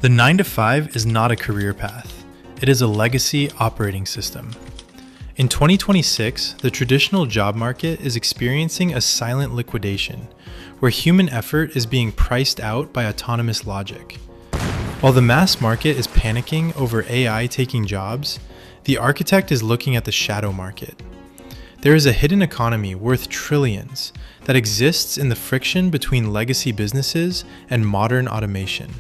The 9-to-5 is not a career path. It is a legacy operating system. In 2026, the traditional job market is experiencing a silent liquidation, where human effort is being priced out by autonomous logic. While the mass market is panicking over AI taking jobs, the architect is looking at the shadow market. There is a hidden economy worth trillions that exists in the friction between legacy businesses and modern automation.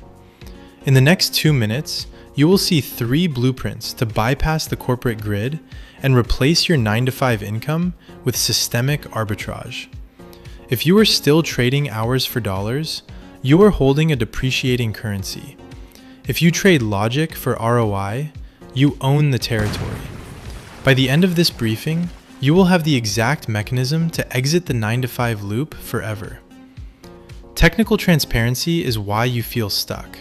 In the next 2 minutes, you will see 3 blueprints to bypass the corporate grid and replace your 9-to-5 income with systemic arbitrage. If you are still trading hours for dollars, you are holding a depreciating currency. If you trade logic for ROI, you own the territory. By the end of this briefing, you will have the exact mechanism to exit the 9-to-5 loop forever. Technical transparency is why you feel stuck.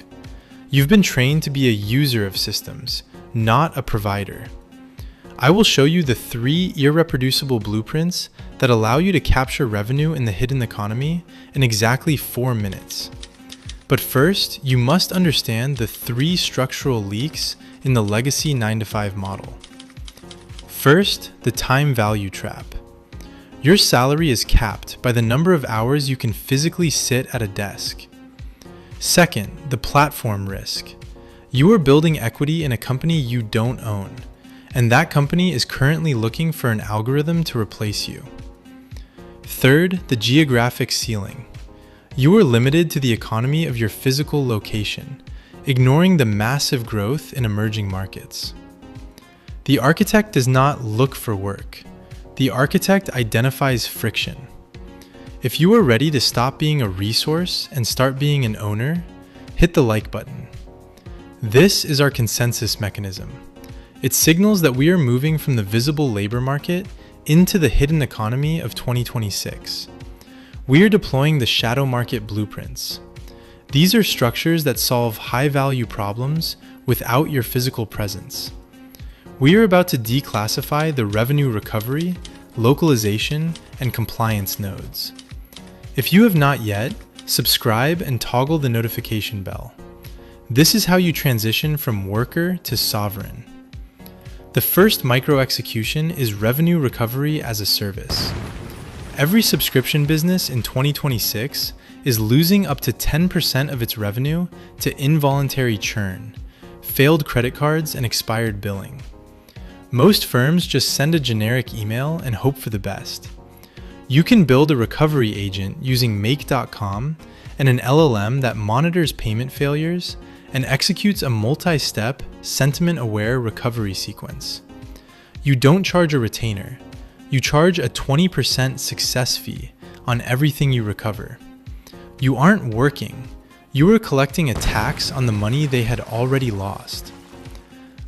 You've been trained to be a user of systems, not a provider. I will show you the 3 irreproducible blueprints that allow you to capture revenue in the hidden economy in exactly 4 minutes. But first, you must understand the 3 structural leaks in the legacy 9-to-5 model. First, the time value trap. Your salary is capped by the number of hours you can physically sit at a desk. Second, the platform risk. You are building equity in a company you don't own, and that company is currently looking for an algorithm to replace you. Third, the geographic ceiling. You are limited to the economy of your physical location, ignoring the massive growth in emerging markets. The architect does not look for work. The architect identifies friction. If you are ready to stop being a resource and start being an owner, hit the like button. This is our consensus mechanism. It signals that we are moving from the visible labor market into the hidden economy of 2026. We are deploying the shadow market blueprints. These are structures that solve high-value problems without your physical presence. We are about to declassify the revenue recovery, localization, and compliance nodes. If you have not yet, subscribe and toggle the notification bell. This is how you transition from worker to sovereign. The first micro-execution is revenue recovery as a service. Every subscription business in 2026 is losing up to 10% of its revenue to involuntary churn, failed credit cards, and expired billing. Most firms just send a generic email and hope for the best. You can build a recovery agent using make.com and an LLM that monitors payment failures and executes a multi-step, sentiment-aware recovery sequence. You don't charge a retainer. You charge a 20% success fee on everything you recover. You aren't working. You are collecting a tax on the money they had already lost.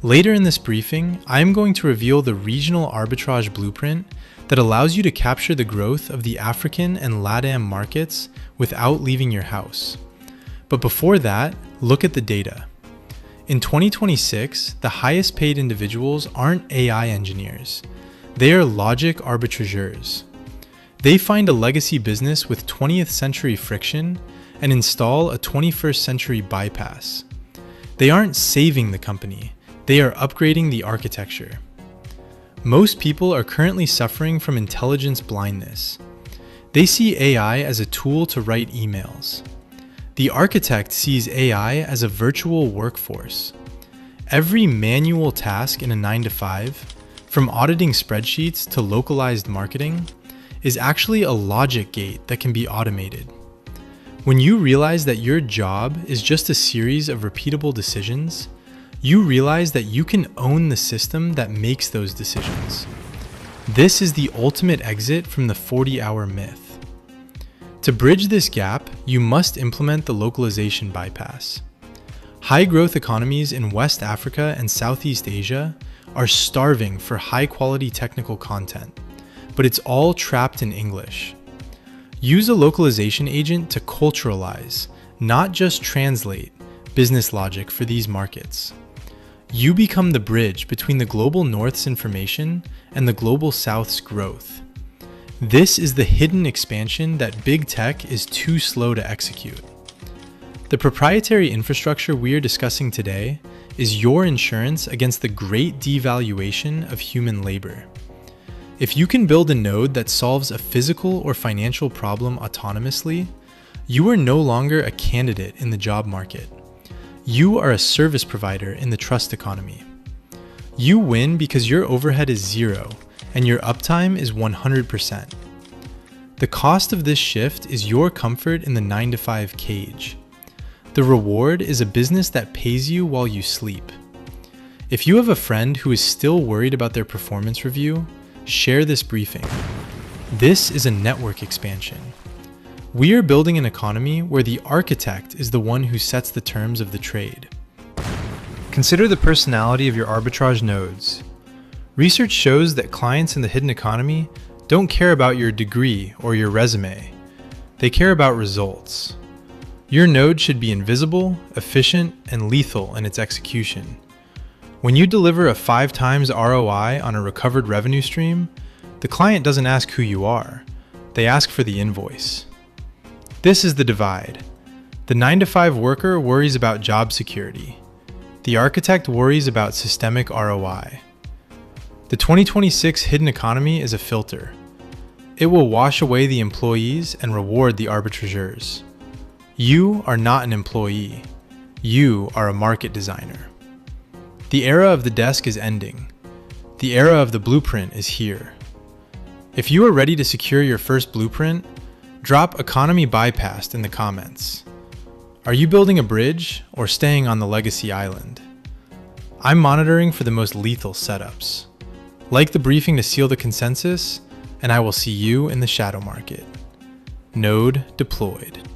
Later in this briefing, I am going to reveal the regional arbitrage blueprint that allows you to capture the growth of the African and LATAM markets without leaving your house. But before that, look at the data. In 2026, the highest paid individuals aren't AI engineers. They are Logic Arbitrageurs. They find a legacy business with 20th century friction and install a 21st century bypass. They aren't saving the company. They are upgrading the architecture. Most people are currently suffering from intelligence blindness. They see AI as a tool to write emails. The architect sees AI as a virtual workforce. Every manual task in a 9-to-5, from auditing spreadsheets to localized marketing, is actually a logic gate that can be automated. When you realize that your job is just a series of repeatable decisions, you realize that you can own the system that makes those decisions. This is the ultimate exit from the 40-hour myth. To bridge this gap, you must implement the localization bypass. High-growth economies in West Africa and Southeast Asia are starving for high-quality technical content, but it's all trapped in English. Use a localization agent to culturalize, not just translate, business logic for these markets. You become the bridge between the global North's information and the global South's growth. This is the hidden expansion that big tech is too slow to execute. The proprietary infrastructure we're discussing today is your insurance against the great devaluation of human labor. If you can build a node that solves a physical or financial problem autonomously, you are no longer a candidate in the job market. You are a service provider in the trust economy. You win because your overhead is zero and your uptime is 100%. The cost of this shift is your comfort in the 9-to-5 cage. The reward is a business that pays you while you sleep. If you have a friend who is still worried about their performance review, share this briefing. This is a network expansion. We are building an economy where the architect is the one who sets the terms of the trade. Consider the personality of your arbitrage nodes. Research shows that clients in the hidden economy don't care about your degree or your resume. They care about results. Your node should be invisible, efficient, and lethal in its execution. When you deliver a 5 times ROI on a recovered revenue stream, the client doesn't ask who you are. They ask for the invoice. This is the divide. The 9-to-5 worker worries about job security. The architect worries about systemic ROI. The 2026 hidden economy is a filter. It will wash away the employees and reward the arbitrageurs. You are not an employee. You are a market designer. The era of the desk is ending. The era of the blueprint is here. If you are ready to secure your first blueprint, drop economy bypassed in the comments. Are you building a bridge or staying on the legacy island? I'm monitoring for the most lethal setups. Like the briefing to seal the consensus, and I will see you in the shadow market. Node deployed.